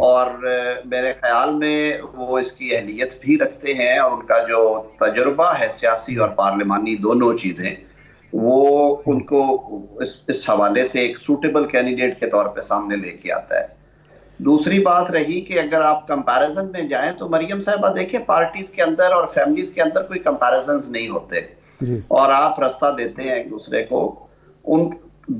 اور میرے خیال میں وہ اس کی اہلیت بھی رکھتے ہیں اور ان کا جو تجربہ ہے سیاسی اور پارلیمانی دونوں چیزیں وہ ان کو اس حوالے سے ایک سوٹیبل کینڈیڈیٹ کے طور پہ سامنے لے کے آتا ہے. دوسری بات رہی کہ اگر آپ کمپیریزن میں جائیں تو مریم صاحبہ دیکھیں پارٹیز کے اندر اور فیملیز کے اندر کوئی کمپیریزنز نہیں ہوتے اور آپ رستہ دیتے ہیں ایک دوسرے کو. ان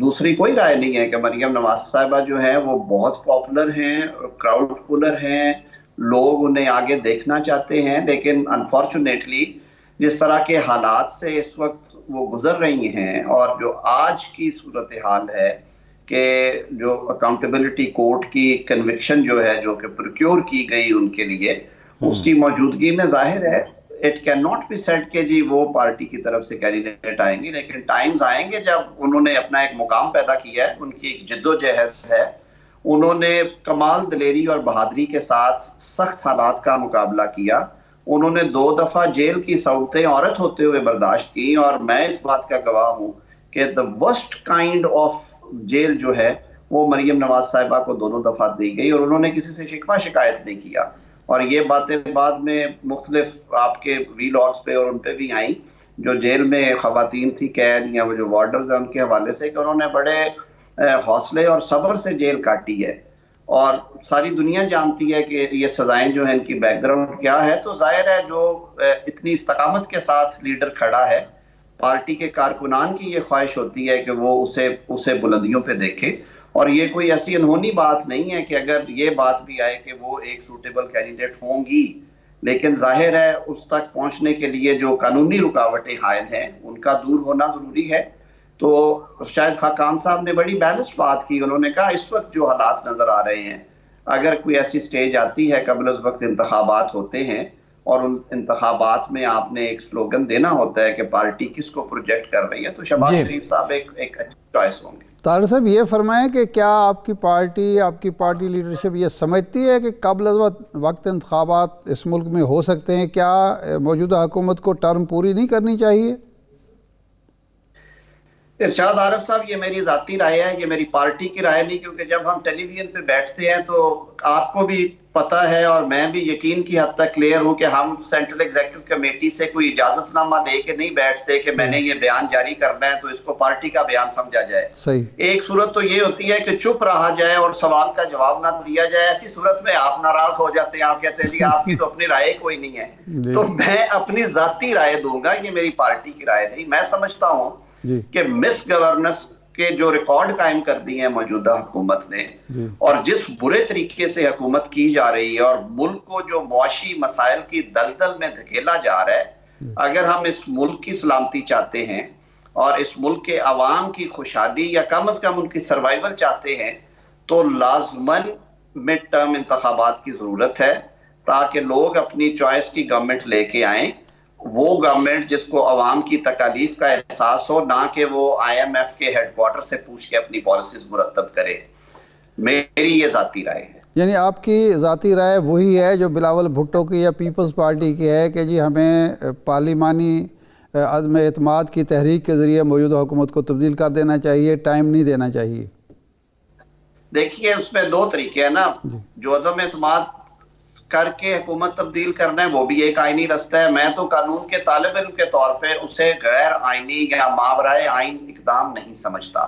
دوسری کوئی رائے نہیں ہے کہ مریم نواز صاحبہ جو ہیں وہ بہت پاپولر ہیں، کراؤڈ پولر ہیں، لوگ انہیں آگے دیکھنا چاہتے ہیں، لیکن انفارچونیٹلی جس طرح کے حالات سے اس وقت وہ گزر رہی ہیں اور جو آج کی صورتحال ہے کہ جو اکاؤنٹیبلٹی کورٹ کی کنوکشن جو ہے جو کہ پروکیور کی گئی ان کے لیے، اس کی موجودگی میں ظاہر ہے it can not be said کہ جی وہ پارٹی کی طرف سے کینڈیڈیٹ آئیں گے، لیکن ٹائمز آئیں گے جب انہوں نے اپنا ایک مقام پیدا کیا ہے، ان کی ایک جد و جہد ہے، انہوں نے کمال دلیری اور بہادری کے ساتھ سخت حالات کا مقابلہ کیا، انہوں نے 2 دفعہ جیل کی صورتیں عورت ہوتے ہوئے برداشت کی، اور میں اس بات کا گواہ ہوں کہ the worst kind of jail جو ہے وہ مریم نواز صاحبہ کو دونوں دفعہ دی گئی اور انہوں نے کسی سے شکوہ شکایت نہیں کیا. اور یہ باتیں بعد میں مختلف آپ کے ویلاگز پہ اور ان پہ بھی آئیں جو جیل میں خواتین تھی قید یا وہ جو وارڈرز ہیں ان کے حوالے سے کہ انہوں نے بڑے حوصلے اور صبر سے جیل کاٹی ہے. اور ساری دنیا جانتی ہے کہ یہ سزائیں جو ہیں ان کی بیک گراؤنڈ کیا ہے. تو ظاہر ہے جو اتنی استقامت کے ساتھ لیڈر کھڑا ہے، پارٹی کے کارکنان کی یہ خواہش ہوتی ہے کہ وہ اسے بلندیوں پہ دیکھے. اور یہ کوئی ایسی انہونی بات نہیں ہے کہ اگر یہ بات بھی آئے کہ وہ ایک سوٹیبل کینڈیڈیٹ ہوں گی، لیکن ظاہر ہے اس تک پہنچنے کے لیے جو قانونی رکاوٹیں حائل ہیں ان کا دور ہونا ضروری ہے. تو شاید خاقان صاحب نے بڑی بیلنسڈ بات کی، انہوں نے کہا اس وقت جو حالات نظر آ رہے ہیں اگر کوئی ایسی سٹیج آتی ہے قبل از وقت انتخابات ہوتے ہیں اور ان انتخابات میں آپ نے ایک سلوگن دینا ہوتا ہے کہ پارٹی کس کو پروجیکٹ کر رہی ہے، تو شہباز شریف صاحب ایک اچھی چوائس ہوں گے. طاہر صاحب یہ فرمائیں کہ کیا آپ کی پارٹی لیڈرشپ یہ سمجھتی ہے کہ قبل از وقت انتخابات اس ملک میں ہو سکتے ہیں؟ کیا موجودہ حکومت کو ٹرم پوری نہیں کرنی چاہیے؟ ارشاد عارف صاحب یہ میری ذاتی رائے ہے، یہ میری پارٹی کی رائے نہیں، کیونکہ جب ہم ٹیلی ویژن پہ بیٹھتے ہیں تو آپ کو بھی پتہ ہے اور میں بھی یقین کی حد تک کلیئر ہوں کہ ہم سینٹرل ایگزیکٹو کمیٹی سے کوئی اجازت نامہ لے کے نہیں بیٹھتے کہ میں نے یہ بیان جاری کرنا ہے تو اس کو پارٹی کا بیان سمجھا جائے. صحیح. ایک صورت تو یہ ہوتی ہے کہ چپ رہا جائے اور سوال کا جواب نہ دیا جائے. ایسی صورت میں آپ ناراض ہو جاتے ہیں، آپ کہتے ہیں جی آپ کی تو اپنی رائے کوئی نہیں ہے. تو میں اپنی ذاتی رائے دوں گا، یہ میری پارٹی کی رائے نہیں. میں سمجھتا ہوں کہ مس گورننس کے جو ریکارڈ قائم کر دی ہیں موجودہ حکومت نے اور جس برے طریقے سے حکومت کی جا رہی ہے اور ملک کو جو معاشی مسائل کی دلدل میں دھکیلا جا رہا ہے، اگر ہم اس ملک کی سلامتی چاہتے ہیں اور اس ملک کے عوام کی خوشحالی یا کم از کم ان کی سروائیول چاہتے ہیں تو لازماً مڈ ٹرم انتخابات کی ضرورت ہے تاکہ لوگ اپنی چوائس کی گورنمنٹ لے کے آئیں، وہ گورنمنٹ جس کو عوام کی تکالیف کا احساس ہو، نہ کہ وہ IMF کے ہیڈ کوارٹر سے پوچھ کے اپنی پالیسیز مرتب کرے. میری یہ ذاتی رائے ہے. یعنی آپ کی ذاتی رائے وہی ہے جو بلاول بھٹو کی یا پیپلز پارٹی کی ہے کہ جی ہمیں پارلیمانی عدم اعتماد کی تحریک کے ذریعے موجودہ حکومت کو تبدیل کر دینا چاہیے، ٹائم نہیں دینا چاہیے؟ دیکھیے اس میں 2 طریقے ہیں نا. جو عدم اعتماد کر کے حکومت تبدیل کرنا ہے وہ بھی ایک آئینی رستہ ہے. میں تو قانون کے طالب علم کے طور پہ اسے غیر آئینی یا ماورائے آئین اقدام نہیں سمجھتا،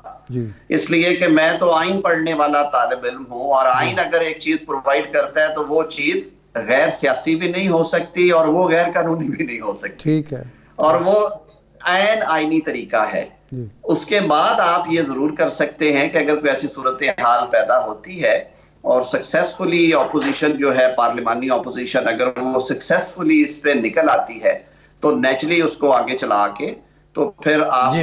اس لیے کہ میں تو آئین پڑھنے والا طالب علم ہوں اور آئین اگر ایک چیز پرووائڈ کرتا ہے تو وہ چیز غیر سیاسی بھی نہیں ہو سکتی اور وہ غیر قانونی بھی نہیں ہو سکتی. ٹھیک ہے. اور وہ عین آئینی طریقہ ہے. اس کے بعد آپ یہ ضرور کر سکتے ہیں کہ اگر کوئی ایسی صورتحال پیدا ہوتی ہے اور سکسیسفلی اپوزیشن جو ہے پارلیمانی اپوزیشن اگر وہ سکسیسفلی اس پہ نکل آتی ہے تو نیچرلی اس کو آگے چلا کے تو پھر آپ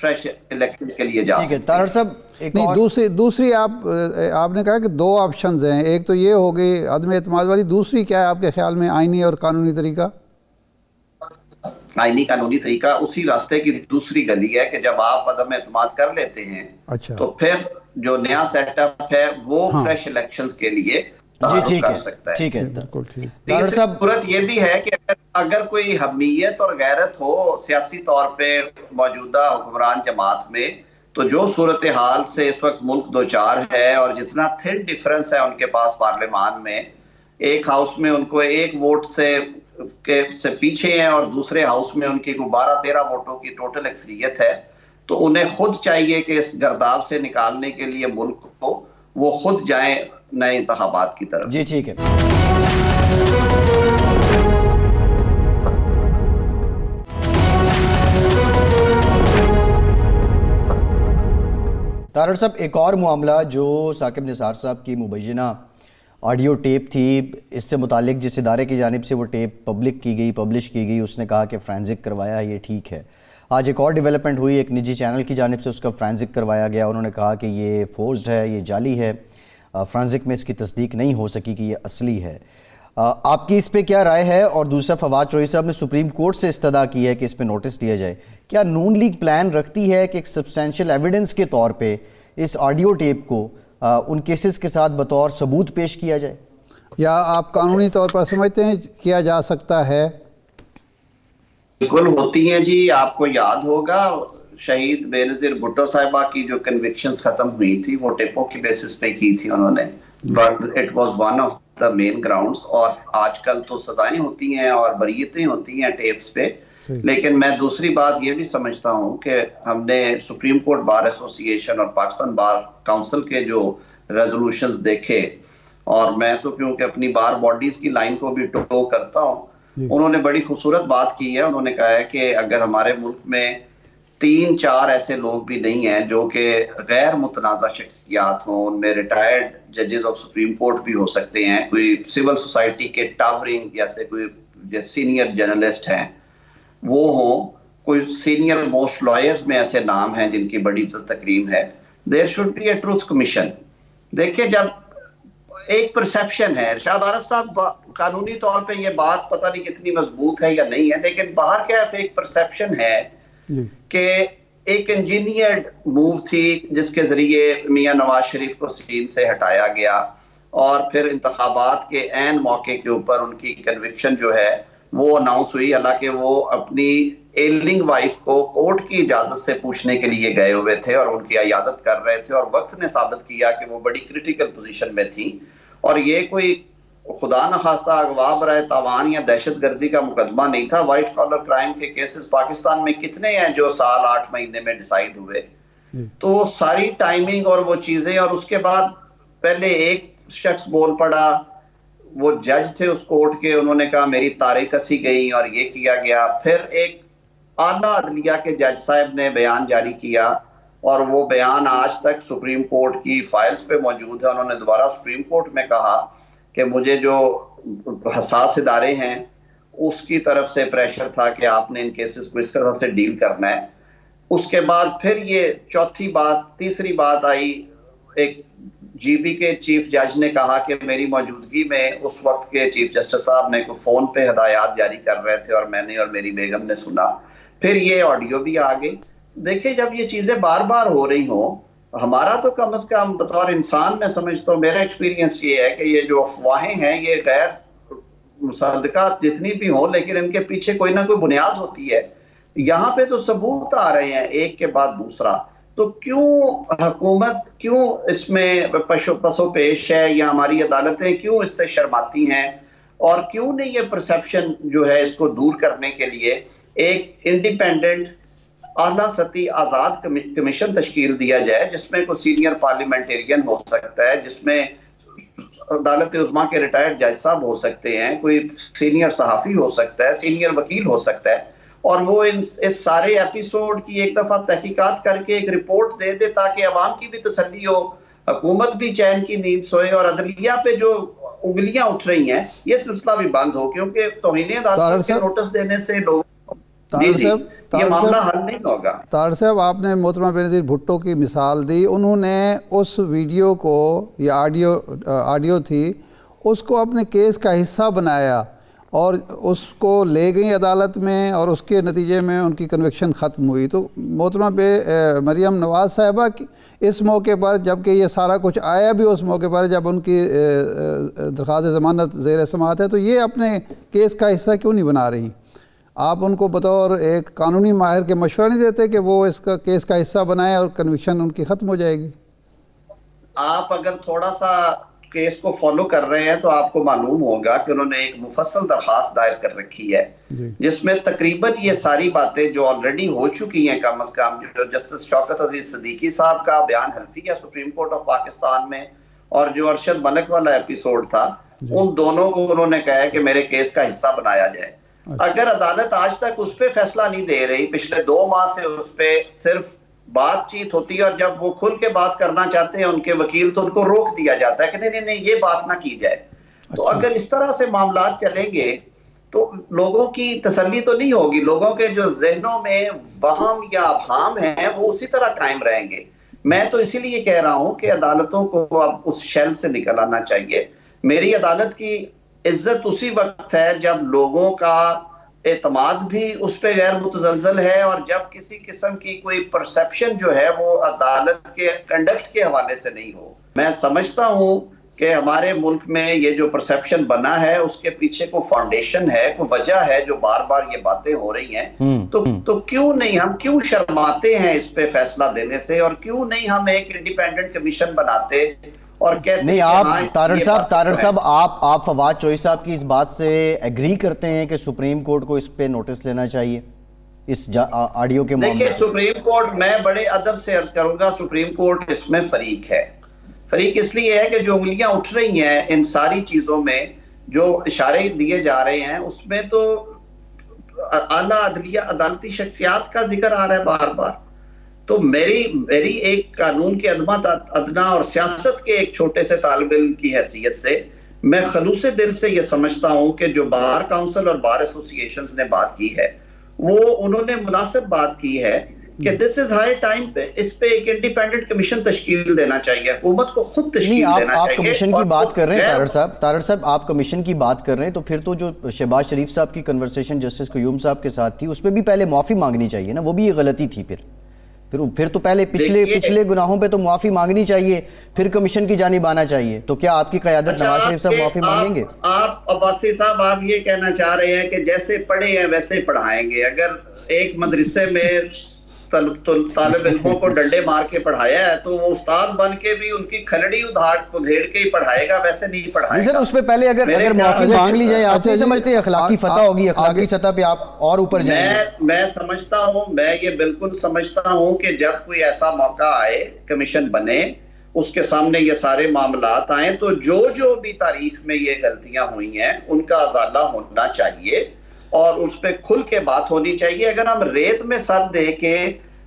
فریش الیکشن کے لیے جا سکتے طاہر صاحب نہیں. دوسری آپ نے کہا کہ 2 آپشنز ہیں، ایک تو یہ ہوگی عدم اعتماد والی، دوسری کیا ہے آپ کے خیال میں آئینی اور قانونی طریقہ؟ آئینی قانونی طریقہ اسی راستے کی دوسری گلی ہے کہ جب آپ عدم اعتماد کر لیتے ہیں تو پھر جو نیا سیٹ اپ ہے وہ فریش الیکشنز کے لیے کر سکتا ہے. ٹھیک ہے. تیسری صورت یہ بھی ہے کہ اگر کوئی حمیت اور غیرت ہو سیاسی طور پہ موجودہ حکمران جماعت میں تو جو صورتحال سے اس وقت ملک دوچار ہے اور جتنا تھن ڈیفرنس ہے ان کے پاس پارلیمان میں، ایک ہاؤس میں ان کو 1 ووٹ سے پیچھے ہیں اور دوسرے ہاؤس میں ان کی 12-13 ووٹوں کی ٹوٹل اکثریت ہے، تو انہیں خود چاہیے کہ اس گرداب سے نکالنے کے لیے ملک کو وہ خود جائیں نئے انتخابات کی طرف۔ جی ٹھیک ہے۔ طاہر صاحب، ایک اور معاملہ جو ثاقب نثار صاحب کی مبینہ آڈیو ٹیپ تھی، اس سے متعلق جس ادارے کی جانب سے وہ ٹیپ پبلش کی گئی، اس نے کہا کہ فرینزک کروایا، یہ ٹھیک ہے۔ آج ایک اور ڈیولپمنٹ ہوئی، ایک نجی چینل کی جانب سے اس کا فرینزک کروایا گیا، انہوں نے کہا کہ یہ فورسڈ ہے، یہ جعلی ہے، فرینزک میں اس کی تصدیق نہیں ہو سکی کہ یہ اصلی ہے۔ آپ کی اس پہ کیا رائے ہے؟ اور دوسرا، فواد چوہدری صاحب نے سپریم کورٹ سے استدعا کی ہے کہ اس پہ نوٹس دیا جائے۔ کیا نون لیگ پلان رکھتی ہے کہ ایک سبسٹینشل ایویڈنس کے طور پہ اس آڈیو ٹیپ کو ان کیسز کے ساتھ بطور ثبوت پیش کیا جائے؟ یا آپ قانونی طور پر سمجھتے ہیں کیا جا سکتا ہے؟ بالکل ہوتی ہیں جی۔ آپ کو یاد ہوگا شہید بے نظیر بھٹو صاحبہ کی جو کنوکشنز ختم ہوئی تھی وہ ٹیپوں کی بیسس پہ کی تھی انہوں نے، it was one of the main grounds. اور آج کل تو سزائیں ہوتی ہیں اور بریتیں ہوتی ہیں ٹیپس پہ، لیکن میں دوسری بات یہ بھی سمجھتا ہوں کہ ہم نے سپریم کورٹ بار ایسوسی ایشن اور پاکستان بار کاؤنسل کے جو ریزولوشنز دیکھے، اور میں تو کیونکہ اپنی بار باڈیز کی لائن کو بھی ٹو کرتا ہوں، انہوں نے بڑی خوبصورت بات کی ہے۔ انہوں نے کہا ہے کہ اگر ہمارے ملک میں 3-4 ایسے لوگ بھی نہیں ہیں جو کہ غیر متنازع شخصیات ہوں، ان میں ریٹائرڈ ججز آف سپریم کورٹ بھی ہو سکتے ہیں، کوئی سول سوسائٹی کے ٹاورنگ جیسے کوئی سینئر جرنلسٹ ہیں وہ ہوں، کوئی سینئر موسٹ لائرز میں ایسے نام ہیں جن کی بڑی عزت تکریم ہے، there should be a truth commission. دیکھیں، جب ایک پرسیپشن ہے، ارشاد عارف صاحب قانونی طور پہ یہ بات پتہ نہیں کتنی مضبوط ہے یا نہیں ہے، لیکن باہر کیف ایک پرسیپشن ہے کہ ایک انجینئرڈ موو تھی جس کے ذریعے میاں نواز شریف کو سین سے ہٹایا گیا، اور پھر انتخابات کے عین موقع کے اوپر ان کی کنوکشن جو ہے وہ اناؤنس ہوئی، حالانکہ وہ اپنی ایلنگ وائف کو کورٹ کی اجازت سے پوچھنے کے لیے گئے ہوئے تھے اور ان کی عیادت کر رہے تھے، اور وقت نے ثابت کیا کہ وہ بڑی کریٹیکل پوزیشن میں تھی، اور یہ کوئی خدا نخواستہ اغوا برائے تاوان یا دہشت گردی کا مقدمہ نہیں تھا۔ وائٹ کالر کرائم کے کیسز پاکستان میں کتنے ہیں جو سال 8 مہینے میں ڈیسائیڈ ہوئے؟ تو ساری ٹائمنگ اور وہ چیزیں، اور اس کے بعد پہلے ایک شخص بول پڑا، وہ جج تھے اس کورٹ کے، انہوں نے کہا میری تاریں کسی گئی اور یہ کیا گیا، پھر ایک اعلیٰ عدلیہ کے جج صاحب نے بیان جاری کیا، اور وہ بیان آج تک سپریم کورٹ کی فائلز پہ موجود ہے۔ انہوں نے دوبارہ سپریم کورٹ میں کہا کہ مجھے جو حساس ادارے ہیں اس کی طرف سے پریشر تھا کہ آپ نے ان کیسز کو اس طرح سے ڈیل کرنا ہے۔ اس کے بعد پھر یہ تیسری بات آئی، ایک جی بی کے چیف جج نے کہا کہ میری موجودگی میں اس وقت کے چیف جسٹس صاحب نے فون پہ ہدایات جاری کر رہے تھے، اور میں نے اور میری بیگم نے سنا، پھر یہ آڈیو بھی آ گئی۔ دیکھیں، جب یہ چیزیں بار بار ہو رہی ہوں، ہمارا تو کم از کم بطور انسان میں سمجھتا ہوں، میرا ایکسپیرینس یہ ہے کہ یہ جو افواہیں ہیں یہ غیر مصدقہ جتنی بھی ہوں، لیکن ان کے پیچھے کوئی نہ کوئی بنیاد ہوتی ہے۔ یہاں پہ تو ثبوت آ رہے ہیں ایک کے بعد دوسرا، تو کیوں حکومت کیوں اس میں پسو پیش ہے، یا ہماری عدالتیں کیوں اس سے شرماتی ہیں، اور کیوں نہیں یہ پرسیپشن جو ہے اس کو دور کرنے کے لیے ایک انڈیپینڈنٹ اعلیٰ سطحی آزاد کمیشن تشکیل دیا جائے، جس میں کوئی سینئر پارلیمنٹیرین ہو سکتا ہے، جس میں عدالت عظمیٰ کے ریٹائرڈ جج صاحب ہو سکتے ہیں، کوئی سینئر صحافی ہو سکتا ہے، سینئر وکیل ہو سکتا ہے، اور وہ اس سارے ایپیسوڈ کی ایک دفعہ تحقیقات کر کے ایک رپورٹ دے دے تاکہ عوام کی بھی تسلی ہو، حکومت بھی چین کی نیند سوئے، اور عدلیہ پہ جو انگلیاں اٹھ رہی ہیں یہ سلسلہ بھی بند ہو، کیونکہ توہین عدالت کے نوٹس دینے سے لوگ یہ معاملہ حل نہیں ہوگا۔ طاہر صاحب، آپ نے محترمہ بے نظیر بھٹو کی مثال دی، انہوں نے اس ویڈیو کو، یا آڈیو تھی، اس کو اپنے کیس کا حصہ بنایا اور اس کو لے گئی عدالت میں، اور اس کے نتیجے میں ان کی کنوکشن ختم ہوئی۔ تو محترمہ مریم نواز صاحبہ اس موقع پر، جبکہ یہ سارا کچھ آیا بھی اس موقع پر جب ان کی درخواست ضمانت زیر سماعت ہے، تو یہ اپنے کیس کا حصہ کیوں نہیں بنا رہی؟ آپ ان کو بطور ایک قانونی ماہر کے مشورہ نہیں دیتے کہ وہ اس کا کیس کا حصہ بنائیں اور کنوکشن ان کی ختم ہو جائے گی؟ آپ اگر تھوڑا سا کیس کو فالو کر رہے ہیں تو آپ کو معلوم ہوگا کہ انہوں نے ایک مفصل درخواست دائر کر رکھی ہے جس میں تقریباً یہ ساری باتیں جو آلریڈی ہو چکی ہیں، کم از کم جو جسٹس شوکت عزیز صدیقی صاحب کا بیان حلفی ہے سپریم کورٹ آف پاکستان میں، اور جو ارشد ملک والا ایپیسوڈ تھا، ان دونوں کو انہوں نے کہا ہے کہ میرے کیس کا حصہ بنایا جائے۔ اگر عدالت آج تک اس پہ فیصلہ نہیں دے رہی، پچھلے 2 ماہ سے اس پہ صرف بات چیت ہوتی ہے، اور جب وہ کھل کے بات کرنا چاہتے ہیں ان کے وکیل تو ان کو روک دیا جاتا ہے کہ نہیں نہیں نہیں یہ بات نہ کی جائے۔ تو اگر اس طرح سے معاملات چلیں گے تو لوگوں کی تسلی تو نہیں ہوگی، لوگوں کے جو ذہنوں میں وہم یا ابہام ہیں وہ اسی طرح قائم رہیں گے۔ میں تو اسی لیے کہہ رہا ہوں کہ عدالتوں کو اب اس شیل سے نکل آنا چاہیے۔ میری عدالت کی عزت اسی وقت ہے جب لوگوں کا اعتماد بھی اس پہ غیر متزلزل ہے، اور جب کسی قسم کی کوئی پرسیپشن جو ہے وہ عدالت کے کنڈکٹ کے حوالے سے نہیں ہو۔ میں سمجھتا ہوں کہ ہمارے ملک میں یہ جو پرسیپشن بنا ہے اس کے پیچھے کوئی فاؤنڈیشن ہے، کوئی وجہ ہے جو بار بار یہ باتیں ہو رہی ہیں۔ تو کیوں نہیں، ہم کیوں شرماتے ہیں اس پہ فیصلہ دینے سے، اور کیوں نہیں ہم ایک انڈیپینڈنٹ کمیشن بناتے اور کہتے نہیں؟ آپ تارڑ صاحب آپ فواد چوہی صاحب کی اس بات سے ایگری کرتے ہیں کہ سپریم کورٹ کو اس پہ نوٹس لینا چاہیے اس آڈیو کے معاملے؟ دیکھیں، سپریم کورٹ، میں بڑے ادب سے عرض کروں گا، سپریم کورٹ اس میں فریق ہے۔ فریق اس لیے ہے کہ جو انگلیاں اٹھ رہی ہیں ان ساری چیزوں میں، جو اشارے دیے جا رہے ہیں، اس میں تو اعلیٰ عدلیہ عدالتی شخصیات کا ذکر آ رہا ہے بار بار۔ تو میری ایک قانون کے ادنا اور سیاست کے ایک چھوٹے سے طالب علم کی حیثیت سے میں خلوص دل سے یہ سمجھتا ہوں کہ جو بار کاؤنسل اور بار ایسوسی ایشنز نے بات کی ہے وہ انہوں نے مناسب بات کی ہے کہ دس از ہائی ٹائم پہ اس پہ ایک انڈیپینڈنٹ کمیشن تشکیل دینا چاہیے، حکومت کو خود تشکیل دینا چاہیے۔ آپ کمیشن کی بات کر رہے ہیں طارڑ صاحب، آپ کمیشن کی بات کر رہے ہیں، تو پھر تو جو شہباز شریف صاحب کی کنورسیشن جسٹس قیوم صاحب کے ساتھ تھی اس پہ بھی پہلے معافی مانگنی چاہیے نا، وہ بھی یہ غلطی تھی۔ پھر تو پہلے پچھلے گناہوں پہ تو معافی مانگنی چاہیے، پھر کمیشن کی جانب آنا چاہیے۔ تو کیا آپ کی قیادت نواز شریف صاحب معافی مانگیں گے؟ آپ عباسی صاحب، آپ یہ کہنا چاہ رہے ہیں کہ جیسے پڑھے ہیں ویسے پڑھائیں گے؟ اگر ایک مدرسے میں طالب علموں کو ڈنڈے مار کے پڑھایا ہے تو وہ استاد بن کے بھی ان کی کھلڑی ادھیڑ کے ہی پڑھائے گا، ویسے نہیں پڑھائے گا۔ سر اس پہ پہلے اگر معافی مانگ لی جائے، آپ نہیں سمجھتے اخلاقی فتح ہوگی، اخلاقی سطح پہ آپ اور اوپر جائیں گے؟ میں سمجھتا ہوں، میں یہ بالکل سمجھتا ہوں کہ جب کوئی ایسا موقع آئے، کمیشن بنے، اس کے سامنے یہ سارے معاملات آئیں، تو جو بھی تاریخ میں یہ غلطیاں ہوئی ہیں ان کا ازالہ ہونا چاہیے اور اس پہ کھل کے بات ہونی چاہیے۔ اگر ہم ریت میں سر دے کے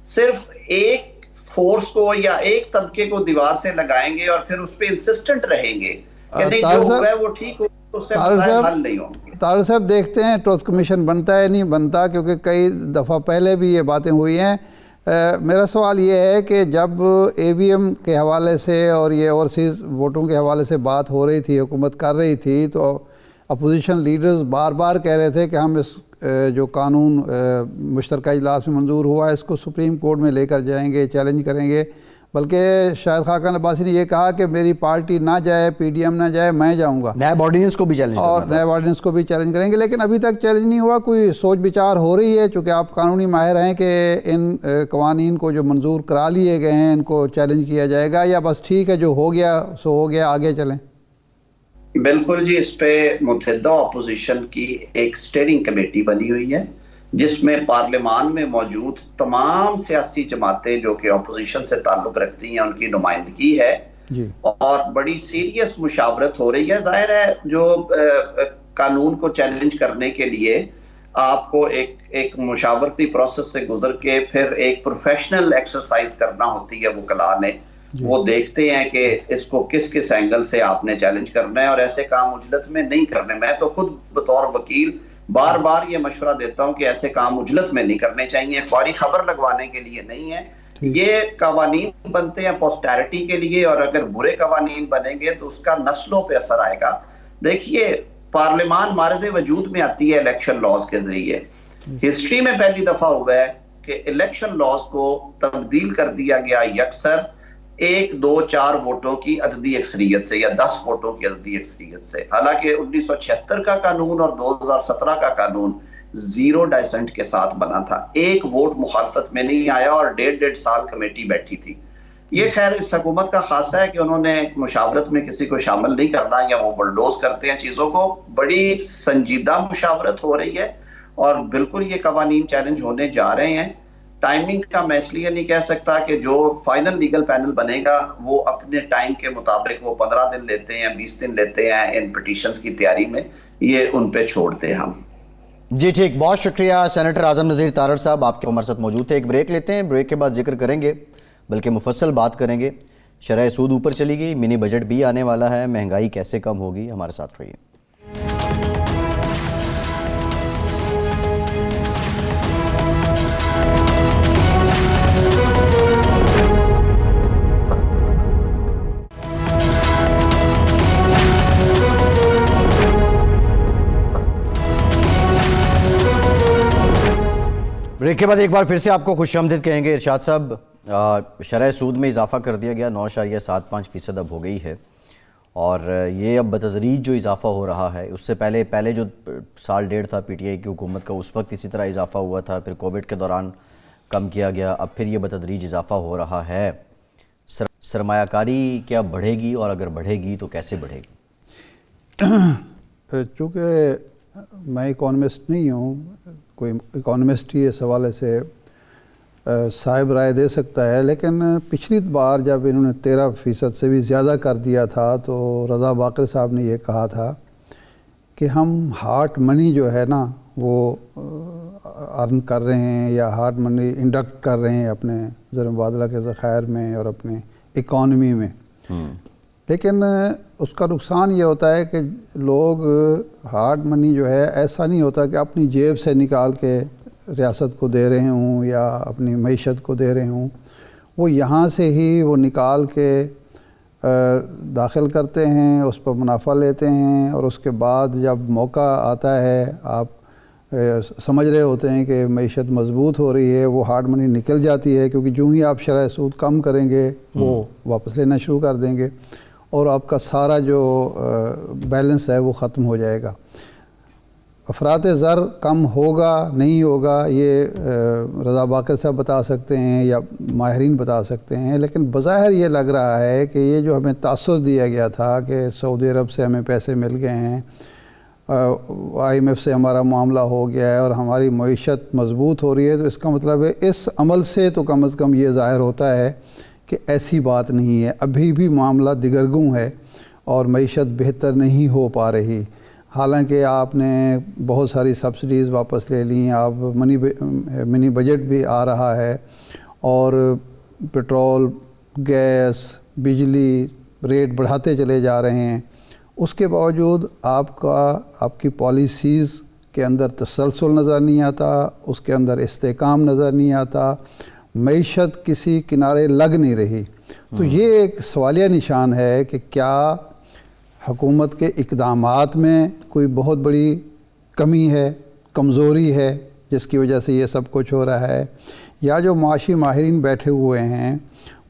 صرف ایک فورس کو یا ایک طبقے کو دیوار سے لگائیں گے اور پھر اس پہ انسسٹنٹ رہیں گے کہ نہیں جو ہوا ہے وہ ٹھیک ہو، تو اس سے مسائل حل نہیں ہوں گے۔ طارق صاحب، دیکھتے ہیں ٹروتھ کمیشن بنتا ہے نہیں بنتا، کیونکہ کئی دفعہ پہلے بھی یہ باتیں ہوئی ہیں۔ میرا سوال یہ ہے کہ جب اے وی ایم کے حوالے سے اور یہ اوورسیز ووٹوں کے حوالے سے بات ہو رہی تھی، حکومت کر رہی تھی، تو اپوزیشن لیڈرز بار بار کہہ رہے تھے کہ ہم اس جو قانون مشترکہ اجلاس میں منظور ہوا ہے اس کو سپریم کورٹ میں لے کر جائیں گے، چیلنج کریں گے۔ بلکہ شاہد خاقان عباسی نے یہ کہا کہ میری پارٹی نہ جائے، پی ڈی ایم نہ جائے، میں جاؤں گا، نائب آرڈیننس کو بھی چیلنج اور نائب آرڈیننس کو بھی چیلنج کریں گے۔ لیکن ابھی تک چیلنج نہیں ہوا، کوئی سوچ بچار ہو رہی ہے؟ چونکہ آپ قانونی ماہر ہیں، کہ ان قوانین کو جو منظور کرا لیے گئے ہیں ان کو چیلنج کیا جائے گا، یا بس ٹھیک ہے جو ہو گیا سو ہو گیا، آگے چلیں؟ بالکل جی، اس پہ متحدہ اپوزیشن کی ایک سٹیئرنگ کمیٹی بنی ہوئی ہے جس میں پارلیمان میں موجود تمام سیاسی جماعتیں جو کہ اپوزیشن سے تعلق رکھتی ہیں ان کی نمائندگی ہے جی، اور بڑی سیریس مشاورت ہو رہی ہے۔ ظاہر ہے جو قانون کو چیلنج کرنے کے لیے آپ کو ایک مشاورتی پروسیس سے گزر کے پھر ایک پروفیشنل ایکسرسائز کرنا ہوتی ہے وکلاء نے، وہ دیکھتے ہیں کہ اس کو کس اینگل سے آپ نے چیلنج کرنا ہے، اور ایسے کام عجلت میں نہیں کرنے۔ میں تو خود بطور وکیل بار بار یہ مشورہ دیتا ہوں کہ ایسے کام عجلت میں نہیں کرنے چاہیے، اخباری خبر لگوانے کے لیے نہیں ہے۔ یہ قوانین بنتے ہیں پوسٹیرٹی کے لیے، اور اگر برے قوانین بنیں گے تو اس کا نسلوں پہ اثر آئے گا۔ دیکھیے، پارلیمان معرض وجود میں آتی ہے الیکشن لاز کے ذریعے۔ ہسٹری میں پہلی دفعہ ہوا ہے کہ الیکشن لاز کو تبدیل کر دیا گیا یکسر 1، 2، 4 ووٹوں کی عددی اکثریت سے یا 10 ووٹوں کی عددی اکثریت سے۔ حالانکہ 1976 کا قانون اور 2017 کا قانون 0 ڈائسنٹ کے ساتھ بنا تھا، 1 ووٹ مخالفت میں نہیں آیا اور 1.5 سال کمیٹی بیٹھی تھی۔ یہ خیر اس حکومت کا خاصہ ہے کہ انہوں نے مشاورت میں کسی کو شامل نہیں کرنا، یا وہ بلڈوز کرتے ہیں چیزوں کو۔ بڑی سنجیدہ مشاورت ہو رہی ہے اور بالکل یہ قوانین چیلنج ہونے جا رہے ہیں۔ ٹائمنگ کا میں اس لیے نہیں کہہ سکتا کہ جو فائنل لیگل پینل بنے گا وہ اپنے ٹائم کے مطابق وہ 15 دن لیتے ہیں، 20 دن لیتے ہیں ان پٹیشنز کی تیاری میں، یہ ان پہ چھوڑتے ہیں ہم۔ جی ٹھیک، بہت شکریہ سینیٹر اعظم نذیر تارڑ صاحب، آپ کے ہمارے ساتھ موجود تھے۔ ایک بریک لیتے ہیں، بریک کے بعد ذکر کریں گے، بلکہ مفصل بات کریں گے، شرح سود اوپر چلی گئی، منی بجٹ بھی آنے والا ہے، مہنگائی کیسے کم ہوگی، ہمارے ساتھ رہیے۔ بریک کے بعد ایک بار پھر سے آپ کو خوش آمدید کہیں گے۔ ارشاد صاحب، شرح سود میں اضافہ کر دیا گیا، 9.75% اب ہو گئی ہے، اور یہ اب بتدریج جو اضافہ ہو رہا ہے، اس سے پہلے جو سال ڈیڑھ تھا پی ٹی آئی کی حکومت کا، اس وقت اسی طرح اضافہ ہوا تھا، پھر کووڈ کے دوران کم کیا گیا، اب پھر یہ بتدریج اضافہ ہو رہا ہے۔ سرمایہ کاری کیا بڑھے گی، اور اگر بڑھے گی تو کیسے بڑھے گی؟ چونکہ میں اکانومسٹ نہیں ہوں، کوئی اکانومسٹ ہی اس حوالے سے صاحب رائے دے سکتا ہے، لیکن پچھلی بار جب انہوں نے 13% سے بھی زیادہ کر دیا تھا تو رضا باقر صاحب نے یہ کہا تھا کہ ہم ہارڈ منی جو ہے نا وہ ارن کر رہے ہیں، یا ہارڈ منی انڈکٹ کر رہے ہیں اپنے زر مبادلہ کے ذخائر میں اور اپنے اکانومی میں، لیکن اس کا نقصان یہ ہوتا ہے کہ لوگ ہارڈ منی جو ہے ایسا نہیں ہوتا کہ اپنی جیب سے نکال کے ریاست کو دے رہے ہوں یا اپنی معیشت کو دے رہے ہوں، وہ یہاں سے ہی وہ نکال کے داخل کرتے ہیں، اس پر منافع لیتے ہیں، اور اس کے بعد جب موقع آتا ہے، آپ سمجھ رہے ہوتے ہیں کہ معیشت مضبوط ہو رہی ہے، وہ ہارڈ منی نکل جاتی ہے، کیونکہ جو ہی آپ شرح سود کم کریں گے وہ واپس لینا شروع کر دیں گے، اور آپ کا سارا جو بیلنس ہے وہ ختم ہو جائے گا۔ افراط زر کم ہوگا نہیں ہوگا یہ رضا باقر صاحب بتا سکتے ہیں یا ماہرین بتا سکتے ہیں، لیکن بظاہر یہ لگ رہا ہے کہ یہ جو ہمیں تاثر دیا گیا تھا کہ سعودی عرب سے ہمیں پیسے مل گئے ہیں، IMF سے ہمارا معاملہ ہو گیا ہے اور ہماری معیشت مضبوط ہو رہی ہے، تو اس کا مطلب ہے اس عمل سے تو کم از کم یہ ظاہر ہوتا ہے کہ ایسی بات نہیں ہے، ابھی بھی معاملہ دگرگوں ہے اور معیشت بہتر نہیں ہو پا رہی۔ حالانکہ آپ نے بہت ساری سبسڈیز واپس لے لیں، آپ منی بجٹ بھی آ رہا ہے، اور پٹرول، گیس، بجلی ریٹ بڑھاتے چلے جا رہے ہیں، اس کے باوجود آپ کی پالیسیز کے اندر تسلسل نظر نہیں آتا، اس کے اندر استحکام نظر نہیں آتا، معیشت کسی کنارے لگ نہیں رہی۔ تو یہ ایک سوالیہ نشان ہے کہ کیا حکومت کے اقدامات میں کوئی بہت بڑی کمی ہے، کمزوری ہے، جس کی وجہ سے یہ سب کچھ ہو رہا ہے، یا جو معاشی ماہرین بیٹھے ہوئے ہیں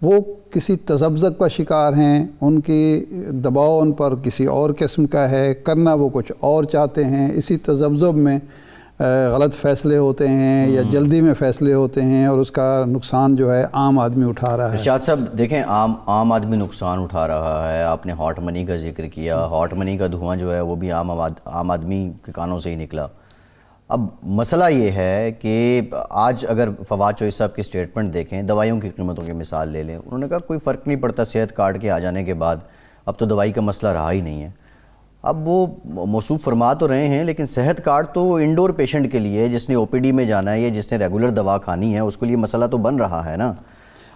وہ کسی تذبذب کا شکار ہیں، ان کی دباؤ ان پر کسی اور قسم کا ہے، کرنا وہ کچھ اور چاہتے ہیں، اسی تذبذب میں غلط فیصلے ہوتے ہیں یا جلدی میں فیصلے ہوتے ہیں، اور اس کا نقصان جو ہے عام آدمی اٹھا رہا ہے۔ ارشاد صاحب دیکھیں، عام آدمی نقصان اٹھا رہا ہے۔ آپ نے ہاٹ منی کا ذکر کیا، ہاٹ منی کا دھواں جو ہے وہ بھی عام آدمی کے کانوں سے ہی نکلا۔ اب مسئلہ یہ ہے کہ آج اگر فواد چوہی صاحب کی سٹیٹمنٹ دیکھیں، دوائیوں کی قیمتوں کی مثال لے لیں، انہوں نے کہا کوئی فرق نہیں پڑتا صحت کارڈ کے آ جانے کے بعد، اب تو دوائی کا مسئلہ رہا ہی نہیں ہے۔ اب وہ موصوف فرما تو رہے ہیں، لیکن صحت کارڈ تو انڈور پیشنٹ کے لیے، جس نے OPD میں جانا ہے یا جس نے ریگولر دوا کھانی ہے، اس کے لیے مسئلہ تو بن رہا ہے نا۔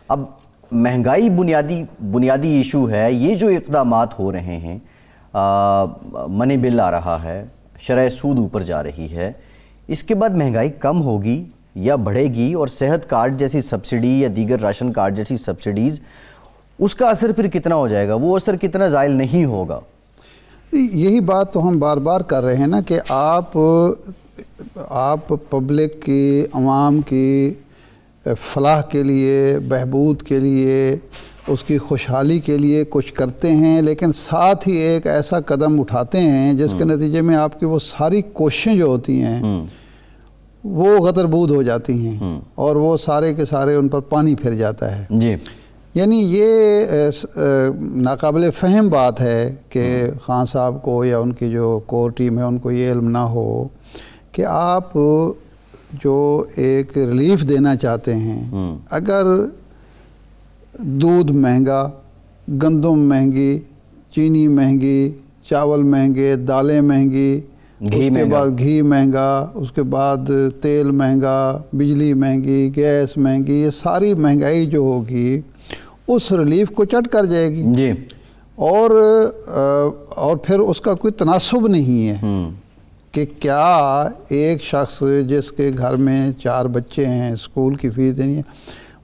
اب مہنگائی بنیادی ایشو ہے، یہ جو اقدامات ہو رہے ہیں، منی بل آ رہا ہے، شرح سود اوپر جا رہی ہے، اس کے بعد مہنگائی کم ہوگی یا بڑھے گی؟ اور صحت کارڈ جیسی سبسڈی یا دیگر راشن کارڈ جیسی سبسڈیز، اس کا اثر پھر کتنا ہو جائے گا؟ وہ اثر کتنا زائل نہیں ہوگا؟ یہی بات تو ہم بار بار کر رہے ہیں نا کہ آپ پبلک کی، عوام کی فلاح کے لیے، بہبود کے لیے، اس کی خوشحالی کے لیے کچھ کرتے ہیں، لیکن ساتھ ہی ایک ایسا قدم اٹھاتے ہیں جس کے نتیجے میں آپ کی وہ ساری کوششیں جو ہوتی ہیں وہ غدربود ہو جاتی ہیں اور وہ سارے کے سارے ان پر پانی پھر جاتا ہے. جی یعنی یہ ناقابل فہم بات ہے کہ خان صاحب کو یا ان کی جو کور ٹیم ہے ان کو یہ علم نہ ہو کہ آپ جو ایک ریلیف دینا چاہتے ہیں، اگر دودھ مہنگا، گندم مہنگی، چینی مہنگی، چاول مہنگے، دالیں مہنگی، اس کے بعد گھی مہنگا، اس کے بعد تیل مہنگا، بجلی مہنگی، گیس مہنگی، یہ ساری مہنگائی جو ہوگی اس ریلیف کو چٹ کر جائے گی. جی اور پھر اس کا کوئی تناسب نہیں ہے کہ کیا ایک شخص جس کے گھر میں 4 بچے ہیں، اسکول کی فیس دینی ہے،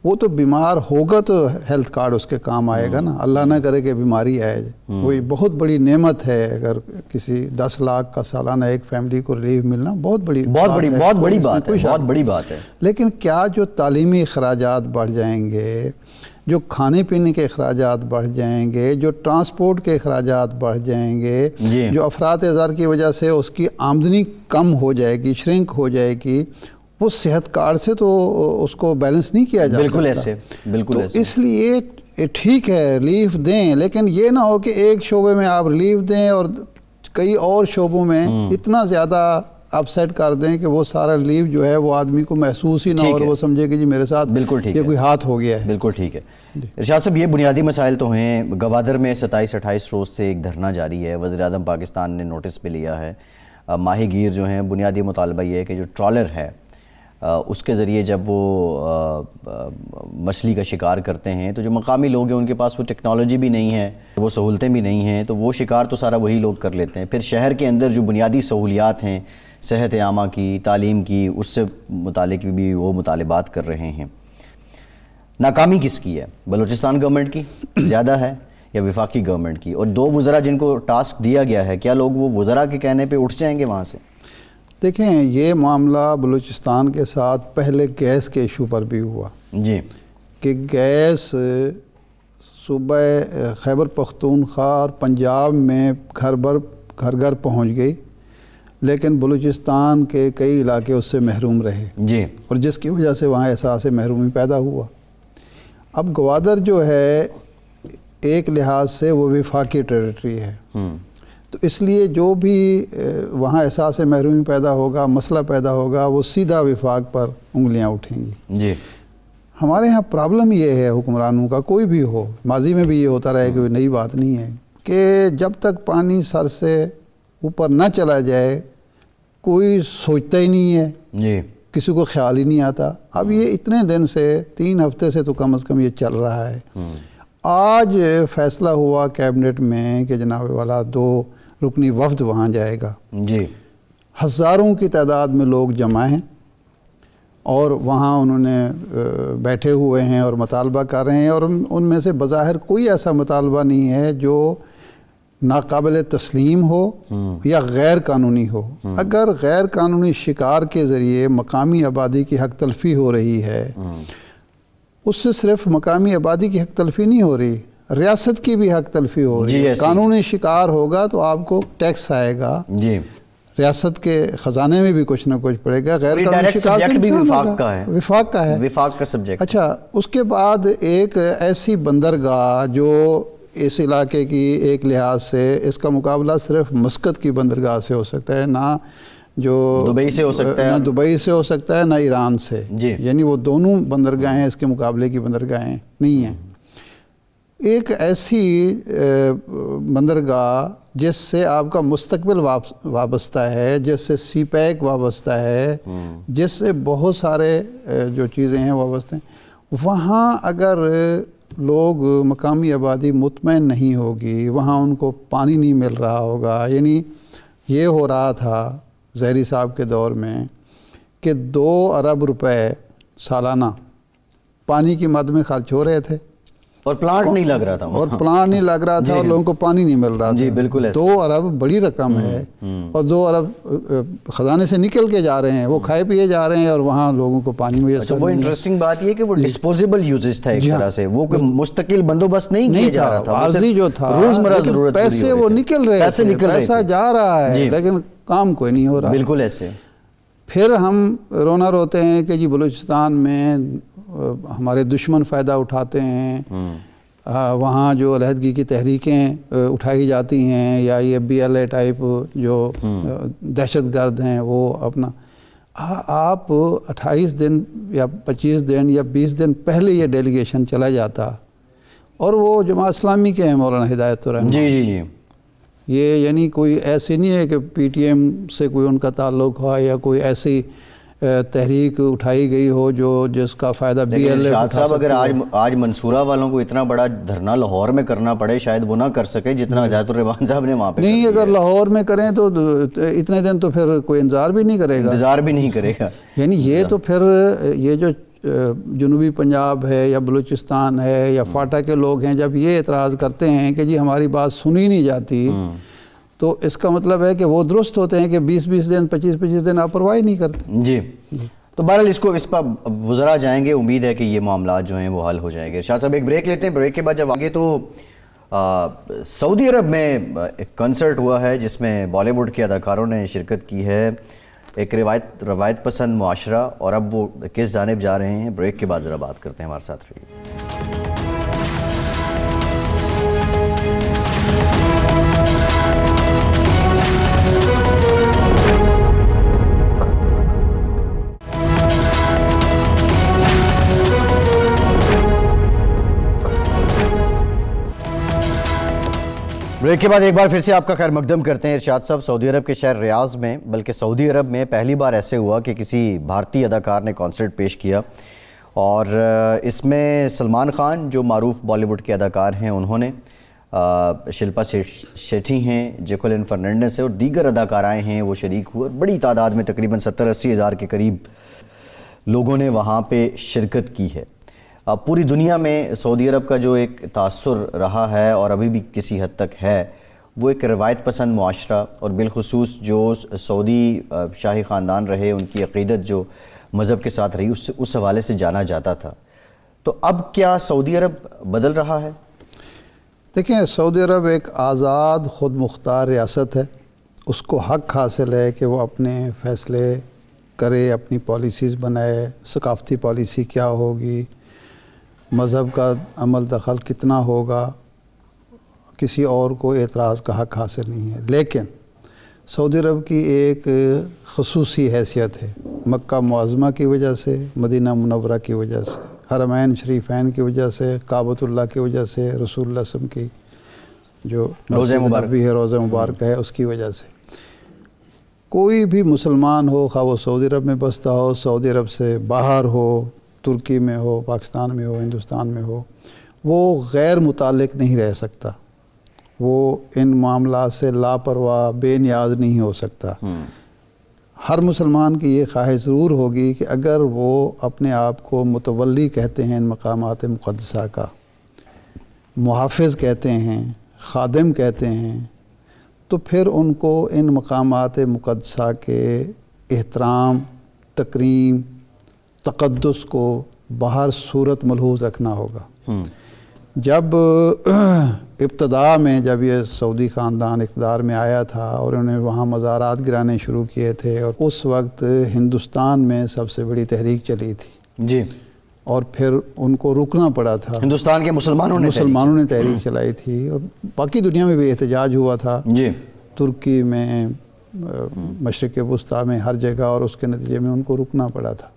وہ تو بیمار ہوگا تو ہیلتھ کارڈ اس کے کام آئے گا نا. اللہ نہ کرے کہ بیماری آئے، وہی بہت بڑی نعمت ہے. اگر کسی 10 لاکھ کا سالانہ ایک فیملی کو ریلیف ملنا بہت بڑی بات ہے. لیکن کیا جو تعلیمی اخراجات بڑھ جائیں گے، جو کھانے پینے کے اخراجات بڑھ جائیں گے، جو ٹرانسپورٹ کے اخراجات بڑھ جائیں گے، جو افراط زر کی وجہ سے اس کی آمدنی کم ہو جائے گی، شرنک ہو جائے گی، وہ صحت کارڈ سے تو اس کو بیلنس نہیں کیا جا سکتا. بالکل ایسے. اس لیے ٹھیک ہے ریلیف دیں، لیکن یہ نہ ہو کہ ایک شعبے میں آپ ریلیف دیں اور کئی اور شعبوں میں اتنا زیادہ اپ سیٹ کر دیں کہ وہ سارا ریلیف جو ہے وہ آدمی کو محسوس ہی نہ ہو اور وہ سمجھے کہ جی میرے ساتھ یہ کوئی ہاتھ ہو گیا ہے. بالکل ٹھیک ہے. ارشاد صاحب، یہ بنیادی مسائل تو ہیں. گوادر میں 27-28 روز سے ایک دھرنا جاری ہے. وزیر اعظم پاکستان نے نوٹس پہ لیا ہے. ماہی گیر جو ہیں، بنیادی مطالبہ یہ ہے کہ جو ٹرالر ہے اس کے ذریعے جب وہ مچھلی کا شکار کرتے ہیں تو جو مقامی لوگ ہیں ان کے پاس وہ ٹیکنالوجی بھی نہیں ہے، وہ سہولتیں بھی نہیں ہیں، تو وہ شکار تو سارا وہی لوگ کر لیتے ہیں. پھر شہر کے اندر جو بنیادی سہولیات ہیں، صحت عامہ کی، تعلیم کی، اس سے متعلق بھی وہ مطالبات کر رہے ہیں. ناکامی کس کی ہے؟ بلوچستان گورنمنٹ کی زیادہ ہے یا وفاقی گورنمنٹ کی؟ اور 2 وزراء جن کو ٹاسک دیا گیا ہے، کیا لوگ وہ وزراء کے کہنے پہ اٹھ جائیں گے وہاں سے؟ دیکھیں، یہ معاملہ بلوچستان کے ساتھ پہلے گیس کے ایشو پر بھی ہوا. جی کہ گیس صوبہ خیبر پختونخوا اور پنجاب میں گھر گھر پہنچ گئی، لیکن بلوچستان کے کئی علاقے اس سے محروم رہے. جی اور جس کی وجہ سے وہاں احساس محرومی پیدا ہوا. اب گوادر جو ہے ایک لحاظ سے وہ وفاقی ٹیریٹری ہے، تو اس لیے جو بھی وہاں احساس محرومی پیدا ہوگا، مسئلہ پیدا ہوگا، وہ سیدھا وفاق پر انگلیاں اٹھیں گی. جی ہمارے ہاں پرابلم یہ ہے حکمرانوں کا، کوئی بھی ہو، ماضی میں بھی یہ ہوتا رہے کہ نئی بات نہیں ہے، کہ جب تک پانی سر سے اوپر نہ چلا جائے کوئی سوچتا ہی نہیں ہے. جی کسی کو خیال ہی نہیں آتا. اب یہ اتنے دن سے 3 ہفتے سے تو کم از کم یہ چل رہا ہے. آج فیصلہ ہوا کیبنٹ میں کہ جناب والا 2 رکنی وفد وہاں جائے گا. جی ہزاروں کی تعداد میں لوگ جمع ہیں اور وہاں انہوں نے بیٹھے ہوئے ہیں اور مطالبہ کر رہے ہیں، اور ان میں سے بظاہر کوئی ایسا مطالبہ نہیں ہے جو ناقابل تسلیم ہو یا غیر قانونی ہو. اگر غیر قانونی شکار کے ذریعے مقامی آبادی کی حق تلفی ہو رہی ہے، اس سے صرف مقامی آبادی کی حق تلفی نہیں ہو رہی، ریاست کی بھی حق تلفی ہو رہی ہے. قانونی شکار ہوگا تو آپ کو ٹیکس آئے گا، جی ریاست کے خزانے میں بھی کچھ نہ کچھ پڑے گا. غیر قانونی شکار بھی وفاق کا ہے، وفاق کا سبجیکٹ. اچھا، اس کے بعد ایک ایسی بندرگاہ جو اس علاقے کی ایک لحاظ سے اس کا مقابلہ صرف مسقط کی بندرگاہ سے ہو سکتا ہے، نہ جو دبئی سے ہو سکتا ہے، نہ دبئی سے ہو سکتا ہے، نہ ایران سے. یعنی وہ دونوں بندرگاہیں اس کے مقابلے کی بندرگاہیں نہیں ہیں. ایک ایسی بندرگاہ جس سے آپ کا مستقبل وابستہ ہے، جس سے سی پیک وابستہ ہے، جس سے بہت سارے جو چیزیں ہیں وابستہ ہیں، وہاں اگر لوگ مقامی آبادی مطمئن نہیں ہوگی، وہاں ان کو پانی نہیں مل رہا ہوگا. یعنی یہ ہو رہا تھا زہری صاحب کے دور میں کہ 2 ارب روپے سالانہ پانی کی مد میں خرچ ہو رہے تھے اور پلانٹ نہیں لگ رہا تھا، اور لوگوں کو پانی نہیں مل رہا تھا. جی بالکل. 2 ارب بڑی رقم ہے، اور 2 ارب خزانے سے نکل کے جا رہے ہیں، وہ کھائے پیے جا رہے ہیں اور وہاں لوگوں کو پانی میسر. وہ انٹرسٹنگ بات یہ کہ وہ ڈسپوزیبل یوزز تھا ایک طرح سے، وہ کوئی مستقل بندوبست نہیں کیا جا رہا تھا، عارضی جو تھا، روزمرہ ضرورت پیسے وہ نکل رہے تھے، پیسہ جا رہا ہے لیکن کام کوئی نہیں ہو رہا. بالکل ایسے. پھر ہم رونا روتے ہیں کہ جی بلوچستان میں ہمارے دشمن فائدہ اٹھاتے ہیں، وہاں جو علیحدگی کی تحریکیں اٹھائی جاتی ہیں یا یہ BLA ٹائپ جو دہشت گرد ہیں وہ اپنا، آپ 28 دن یا 25 دن یا 20 دن پہلے یہ ڈیلیگیشن چلا جاتا، اور وہ جماعت اسلامی کے ہیں مولانا ہدایت الرحمن، جی یہ یعنی کوئی ایسی نہیں ہے کہ PTM سے کوئی ان کا تعلق ہو یا کوئی ایسی تحریک اٹھائی گئی ہو جس کا فائدہ BLA شاہد صاحب اگر آج منصورہ والوں کو اتنا بڑا دھرنا لاہور میں کرنا پڑے شاید وہ نہ کر سکے جتنا ہدایت الرحمن صاحب نے وہاں پہ نہیں، اگر لاہور میں کریں تو اتنے دن تو پھر کوئی انتظار بھی نہیں کرے گا، انتظار بھی نہیں کرے گا، یعنی یہ تو پھر یہ جو جنوبی پنجاب ہے یا بلوچستان ہے یا فاٹا کے لوگ ہیں، جب یہ اعتراض کرتے ہیں کہ جی ہماری بات سنی نہیں جاتی، تو اس کا مطلب ہے کہ وہ درست ہوتے ہیں کہ 20 دن 25 دن آپ پرواہ نہیں کرتے۔ جی تو بہرحال اس پر وزراء جائیں گے، امید ہے کہ یہ معاملات جو ہیں وہ حل ہو جائیں گے۔ شاہ صاحب ایک بریک لیتے ہیں، بریک کے بعد جب آگے تو سعودی عرب میں ایک کنسرٹ ہوا ہے جس میں بالی ووڈ کے اداکاروں نے شرکت کی ہے، ایک روایت پسند معاشرہ، اور اب وہ کس جانب جا رہے ہیں، بریک کے بعد ذرا بات کرتے ہیں، ہمارے ساتھ رہیے۔ بریک کے بعد ایک بار پھر سے آپ کا خیر مقدم کرتے ہیں۔ ارشاد صاحب، سعودی عرب کے شہر ریاض میں، بلکہ سعودی عرب میں پہلی بار ایسے ہوا کہ کسی بھارتی اداکار نے کنسرٹ پیش کیا، اور اس میں سلمان خان جو معروف بالی ووڈ کے اداکار ہیں انہوں نے، شلپا شیٹھی ہیں، جیکولین فرنینڈس ہے، اور دیگر اداکارائیں ہیں وہ شریک ہوئے، اور بڑی تعداد میں تقریباً 70-80 ہزار کے قریب لوگوں نے وہاں پہ شرکت کی ہے۔ پوری دنیا میں سعودی عرب کا جو ایک تاثر رہا ہے اور ابھی بھی کسی حد تک ہے، وہ ایک روایت پسند معاشرہ، اور بالخصوص جو سعودی شاہی خاندان رہے، ان کی عقیدت جو مذہب کے ساتھ رہی، اس حوالے سے جانا جاتا تھا۔ تو اب کیا سعودی عرب بدل رہا ہے؟ دیکھیں، سعودی عرب ایک آزاد خود مختار ریاست ہے، اس کو حق حاصل ہے کہ وہ اپنے فیصلے کرے، اپنی پالیسیز بنائے، ثقافتی پالیسی کیا ہوگی، مذہب کا عمل دخل کتنا ہوگا، کسی اور کو اعتراض کا حق حاصل نہیں ہے۔ لیکن سعودی عرب کی ایک خصوصی حیثیت ہے، مکہ معظمہ کی وجہ سے، مدینہ منورہ کی وجہ سے، حرمین شریفین کی وجہ سے، کعبۃ اللہ کی وجہ سے، رسول اللہ صلی اللہ علیہ وسلم کی جو روضہ مبارک ہے، روضہ مبارک ہے، اس کی وجہ سے کوئی بھی مسلمان ہو، خواہ وہ سعودی عرب میں بستا ہو، سعودی عرب سے باہر ہو، ترکی میں ہو، پاکستان میں ہو، ہندوستان میں ہو، وہ غیر متعلق نہیں رہ سکتا، وہ ان معاملات سے لاپرواہ بے نیاز نہیں ہو سکتا۔ ہر مسلمان کی یہ خواہش ضرور ہوگی کہ اگر وہ اپنے آپ کو متولی کہتے ہیں ان مقامات مقدسہ کا، محافظ کہتے ہیں، خادم کہتے ہیں، تو پھر ان کو ان مقامات مقدسہ کے احترام، تکریم، تقدس کو باہر صورت ملحوظ رکھنا ہوگا۔ جب ابتدا میں جب یہ سعودی خاندان اقتدار میں آیا تھا اور انہوں نے وہاں مزارات گرانے شروع کیے تھے، اور اس وقت ہندوستان میں سب سے بڑی تحریک چلی تھی جی، اور پھر ان کو رکنا پڑا تھا۔ ہندوستان کے مسلمانوں نے تحریک چلائی تھی، اور باقی دنیا میں بھی احتجاج ہوا تھا، جی، ترکی میں، مشرق وسطیٰ میں، ہر جگہ، اور اس کے نتیجے میں ان کو رکنا پڑا تھا۔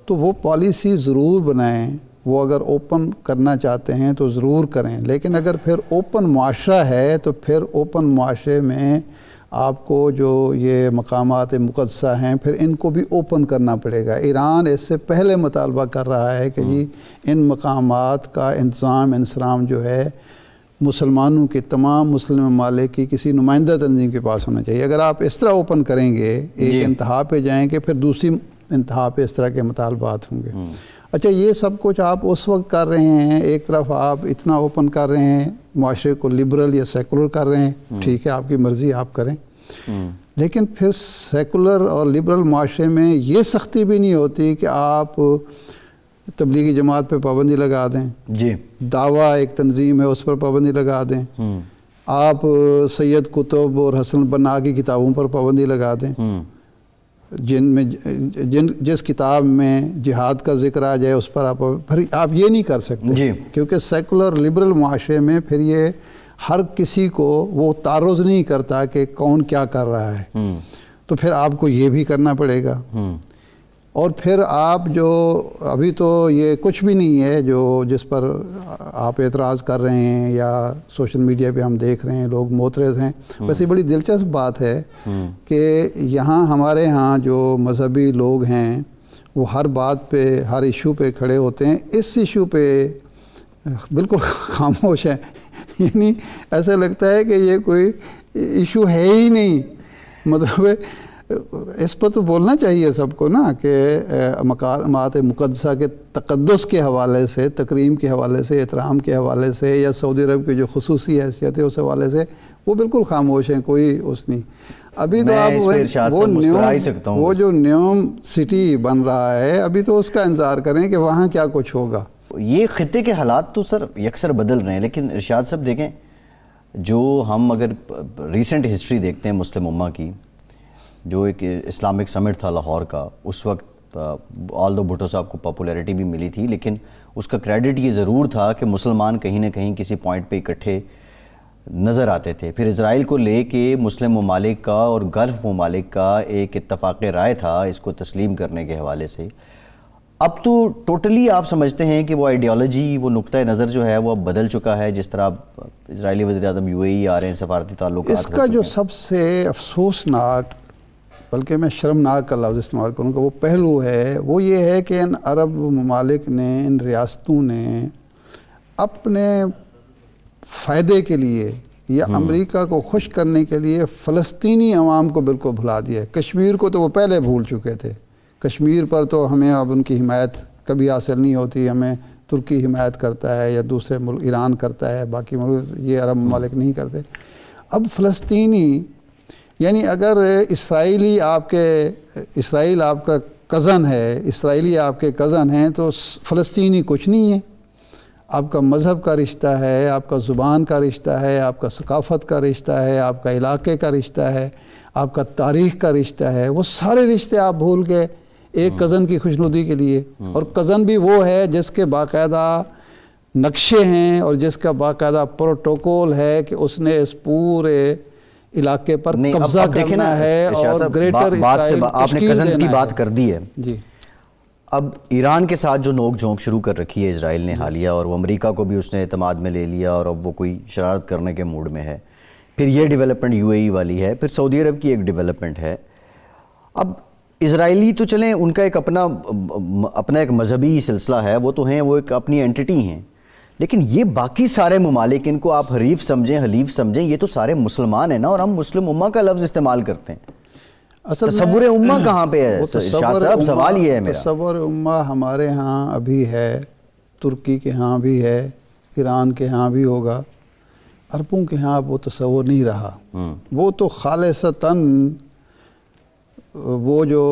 تو وہ پالیسی ضرور بنائیں، وہ اگر اوپن کرنا چاہتے ہیں تو ضرور کریں، لیکن اگر پھر اوپن معاشرہ ہے تو پھر اوپن معاشرے میں آپ کو جو یہ مقامات مقدسہ ہیں پھر ان کو بھی اوپن کرنا پڑے گا۔ ایران اس سے پہلے مطالبہ کر رہا ہے کہ جی ان مقامات کا انتظام انصرام جو ہے مسلمانوں کے، تمام مسلم ممالک کی کسی نمائندہ تنظیم کے پاس ہونا چاہیے۔ اگر آپ اس طرح اوپن کریں گے، ایک انتہا پہ جائیں گے، پھر دوسری انتہا پہ اس طرح کے مطالبات ہوں گے۔ اچھا، یہ سب کچھ آپ اس وقت کر رہے ہیں، ایک طرف آپ اتنا اوپن کر رہے ہیں، معاشرے کو لبرل یا سیکولر کر رہے ہیں، ٹھیک ہے، آپ کی مرضی، آپ کریں، لیکن پھر سیکولر اور لبرل معاشرے میں یہ سختی بھی نہیں ہوتی کہ آپ تبلیغی جماعت پہ پابندی لگا دیں، جی، دعویٰ ایک تنظیم ہے اس پر پابندی لگا دیں، آپ سید قطب اور حسن البنا کی کتابوں پر پابندی لگا دیں، جن میں جس کتاب میں جہاد کا ذکر آ جائے اس پر آپ یہ نہیں کر سکتے جی، کیونکہ سیکولر لبرل معاشرے میں پھر یہ ہر کسی کو وہ تعرض نہیں کرتا کہ کون کیا کر رہا ہے، تو پھر آپ کو یہ بھی کرنا پڑے گا۔ اور پھر آپ جو ابھی تو یہ کچھ بھی نہیں ہے جو جس پر آپ اعتراض کر رہے ہیں یا سوشل میڈیا پہ ہم دیکھ رہے ہیں لوگ معترض ہیں، ویسے بڑی دلچسپ بات ہے کہ یہاں ہمارے ہاں جو مذہبی لوگ ہیں وہ ہر بات پہ ہر ایشو پہ کھڑے ہوتے ہیں، اس ایشو پہ بالکل خاموش ہیں، یعنی ایسا لگتا ہے کہ یہ کوئی ایشو ہے ہی نہیں۔ مطلب اس پر تو بولنا چاہیے سب کو نا کہ مقامات مقدسہ کے تقدس کے حوالے سے، تکریم کے حوالے سے، احترام کے حوالے سے، یا سعودی عرب کی جو خصوصی حیثیت ہے اس حوالے سے وہ بالکل خاموش ہیں، کوئی اس نہیں۔ ابھی تو آپ وہ جو نیوم سٹی بن رہا ہے ابھی تو اس کا انتظار کریں کہ وہاں کیا کچھ ہوگا۔ یہ خطے کے حالات تو سر یکسر بدل رہے ہیں، لیکن ارشاد صاحب دیکھیں، جو ہم اگر ریسنٹ ہسٹری دیکھتے ہیں مسلم امہ کی، جو ایک اسلامک سمٹ تھا لاہور کا، اس وقت آل دو بھٹو صاحب کو پاپولیرٹی بھی ملی تھی، لیکن اس کا کریڈٹ یہ ضرور تھا کہ مسلمان کہیں نہ کہیں کسی پوائنٹ پہ اکٹھے نظر آتے تھے۔ پھر اسرائیل کو لے کے مسلم ممالک کا اور گلف ممالک کا ایک اتفاق رائے تھا اس کو تسلیم کرنے کے حوالے سے۔ اب تو ٹوٹلی آپ سمجھتے ہیں کہ وہ آئیڈیالوجی، وہ نقطہ نظر جو ہے وہ اب بدل چکا ہے، جس طرح اسرائیلی وزیر اعظم UAE آ رہے ہیں، سفارتی تعلقات۔ اس کا جو سب سے افسوسناک، بلکہ میں شرمناک کا لفظ استعمال کروں گا، وہ پہلو ہے، وہ یہ ہے کہ ان عرب ممالک نے، ان ریاستوں نے اپنے فائدے کے لیے یا امریکہ کو خوش کرنے کے لیے فلسطینی عوام کو بالکل بھلا دیا ہے۔ کشمیر کو تو وہ پہلے بھول چکے تھے، کشمیر پر تو ہمیں اب ان کی حمایت کبھی حاصل نہیں ہوتی، ہمیں ترکی حمایت کرتا ہے یا دوسرے ملک ایران کرتا ہے، باقی ملک یہ عرب ممالک نہیں کرتے۔ اب فلسطینی، یعنی اگر اسرائیل آپ کا کزن ہے، اسرائیلی آپ کے کزن ہیں، تو فلسطینی کچھ نہیں ہے۔ آپ کا مذہب کا رشتہ ہے، آپ کا زبان کا رشتہ ہے، آپ کا ثقافت کا رشتہ ہے، آپ کا علاقے کا رشتہ ہے، آپ کا تاریخ کا رشتہ ہے، وہ سارے رشتے آپ بھول گئے ایک کزن کی خوشنودی کے لیے۔ اور کزن بھی وہ ہے جس کے باقاعدہ نقشے ہیں اور جس کا باقاعدہ پروٹوکول ہے کہ اس نے اس پورے علاقے پر قبضہ کرنا ہے اور گریٹر اسرائیل آپ نے کزنز کی بات کر دی ہے جی۔ اب ایران کے ساتھ جو نوک جھونک شروع کر رکھی ہے اسرائیل نے حالیہ، اور وہ امریکہ کو بھی اس نے اعتماد میں لے لیا اور اب وہ کوئی شرارت کرنے کے موڈ میں ہے، پھر یہ ڈیولپمنٹ UAE والی ہے، پھر سعودی عرب کی ایک ڈیولپمنٹ ہے۔ اب اسرائیلی تو چلیں ان کا ایک اپنا ایک مذہبی سلسلہ ہے، وہ تو ہیں، وہ ایک اپنی اینٹی ہیں، لیکن یہ باقی سارے ممالک، ان کو آپ حریف سمجھیں، حلیف سمجھیں، یہ تو سارے مسلمان ہیں نا، اور ہم مسلم امہ کا لفظ استعمال کرتے ہیں۔ تصور امہ کہاں پہ ہے ارشاد صاحب؟ سوال یہ ہے میرا۔ تصور امہ ہمارے ہاں ابھی ہے، ترکی کے ہاں بھی ہے، ایران کے ہاں بھی ہوگا، عربوں کے ہاں وہ تصور نہیں رہا۔ وہ تو خالصتاً وہ جو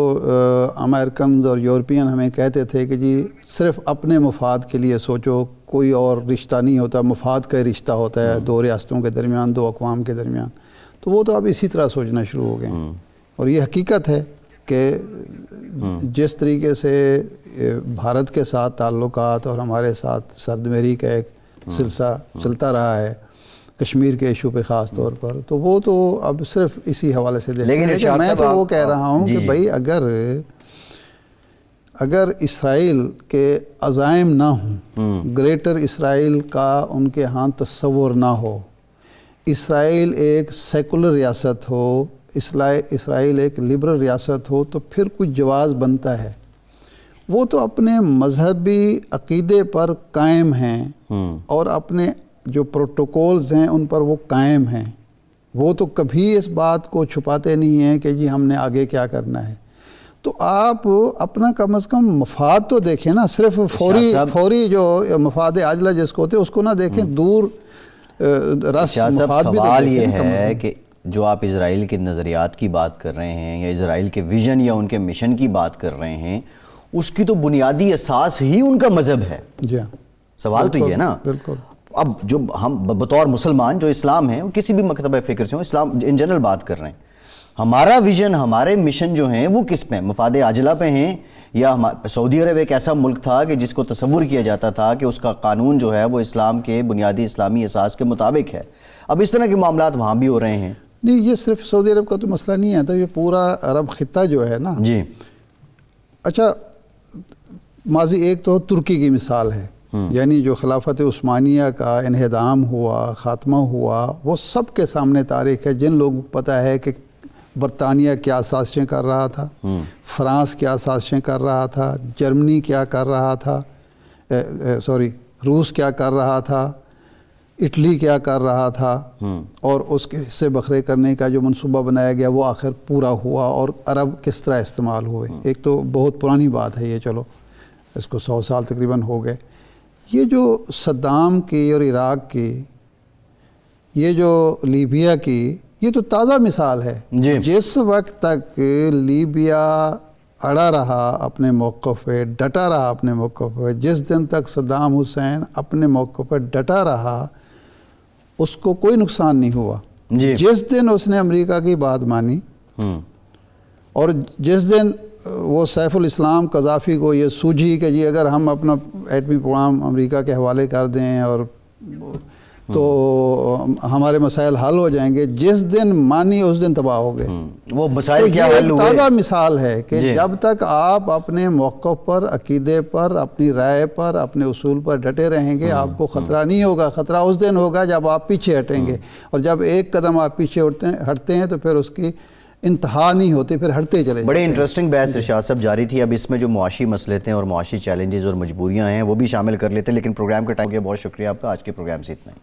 امریکنز اور یورپین ہمیں کہتے تھے کہ جی صرف اپنے مفاد کے لیے سوچو، کوئی اور رشتہ نہیں ہوتا، مفاد کا رشتہ ہوتا ہے دو ریاستوں کے درمیان، دو اقوام کے درمیان، تو وہ تو اب اسی طرح سوچنا شروع ہو گئے ہیں۔ اور یہ حقیقت ہے کہ جس طریقے سے بھارت کے ساتھ تعلقات اور ہمارے ساتھ سردمہری کا ایک سلسلہ چلتا رہا ہے کشمیر کے ایشو پہ خاص طور پر، تو وہ تو اب صرف اسی حوالے سے دیکھیں۔ لیکن میں تو وہ کہہ رہا ہوں کہ بھائی اگر اسرائیل کے عزائم نہ ہوں، گریٹر اسرائیل کا ان کے ہاں تصور نہ ہو، اسرائیل ایک سیکولر ریاست ہو، اسرائیل ایک لبرل ریاست ہو، تو پھر کچھ جواز بنتا ہے۔ وہ تو اپنے مذہبی عقیدے پر قائم ہیں اور اپنے جو پروٹوکولز ہیں ان پر وہ قائم ہیں، وہ تو کبھی اس بات کو چھپاتے نہیں ہیں کہ جی ہم نے آگے کیا کرنا ہے۔ تو آپ اپنا کم از کم مفاد تو دیکھیں نا، صرف فوری جو مفاد عاجلہ جس کو ہوتے اس کو نہ دیکھیں، دور رس مفاد بھی تو سوال یہ دیکھیں۔ ہے کہ جو آپ اسرائیل کے نظریات کی بات کر رہے ہیں یا اسرائیل کے ویژن یا ان کے مشن کی بات کر رہے ہیں، اس کی تو بنیادی اساس ہی ان کا مذہب ہے۔ جی سوال تو یہ ہے نا۔ بالکل۔ اب جو ہم بطور مسلمان جو اسلام ہیں، کسی بھی مکتبہ فکر سے ہوں، اسلام ان جنرل بات کر رہے ہیں، ہمارا ویژن، ہمارے مشن جو ہیں وہ کس پہ ہیں؟ مفاد عاجلہ پہ ہیں یا سعودی عرب ایک ایسا ملک تھا کہ جس کو تصور کیا جاتا تھا کہ اس کا قانون جو ہے وہ اسلام کے بنیادی اسلامی اساس کے مطابق ہے، اب اس طرح کے معاملات وہاں بھی ہو رہے ہیں؟ نہیں، یہ صرف سعودی عرب کا تو مسئلہ نہیں ہے، تو یہ پورا عرب خطہ جو ہے نا. جی اچھا، ماضی ایک تو ترکی کی مثال ہے، یعنی جو خلافت عثمانیہ کا انہدام ہوا، خاتمہ ہوا، وہ سب کے سامنے تاریخ ہے. جن لوگوں کو پتہ ہے کہ برطانیہ کیا سازشیں کر رہا تھا، فرانس کیا سازشیں کر رہا تھا، جرمنی کیا کر رہا تھا، روس کیا کر رہا تھا، اٹلی کیا کر رہا تھا، اور اس کے حصے بکھرے کرنے کا جو منصوبہ بنایا گیا وہ آخر پورا ہوا، اور عرب کس طرح استعمال ہوئے. ایک تو بہت پرانی بات ہے یہ، چلو اس کو 100 سال تقریباً ہو گئے. یہ جو صدام کی اور عراق کی، یہ جو لیبیا کی، یہ تو تازہ مثال ہے. جی. جس وقت تک لیبیا اڑا رہا اپنے موقف پہ، ڈٹا رہا اپنے موقف پہ، جس دن تک صدام حسین اپنے موقف پہ ڈٹا رہا اس کو کوئی نقصان نہیں ہوا. جی. جس دن اس نے امریکہ کی بات مانی اور جس دن وہ سیف الاسلام قذافی کو یہ سوجھی کہ جی اگر ہم اپنا ایٹمی پروگرام امریکہ کے حوالے کر دیں اور تو ہمارے مسائل حل ہو جائیں گے، جس دن مانی اس دن تباہ ہو گئے. وہ مسائل کیا یہ حل ایک ہوئے؟ تازہ مثال ہے کہ جب تک آپ اپنے موقف پر، عقیدے پر، اپنی رائے پر، اپنے اصول پر ڈٹے رہیں گے، آپ کو خطرہ نہیں ہوگا. خطرہ اس دن ہوگا جب آپ پیچھے ہٹیں گے، اور جب ایک قدم آپ پیچھے ہٹتے ہیں تو پھر اس کی انتہا نہیں ہوتی، پھر ہٹتے چلے. بڑے انٹرسٹنگ بحث ارشاد صاحب جاری تھی. اب اس میں جو معاشی مسئلے تھے اور معاشی چیلنجز اور مجبوریاں ہیں وہ بھی شامل کر لیتے، لیکن پروگرام کے ٹائم کے بہت شکریہ آپ کا. آج کے پروگرام سے اتنا ہی.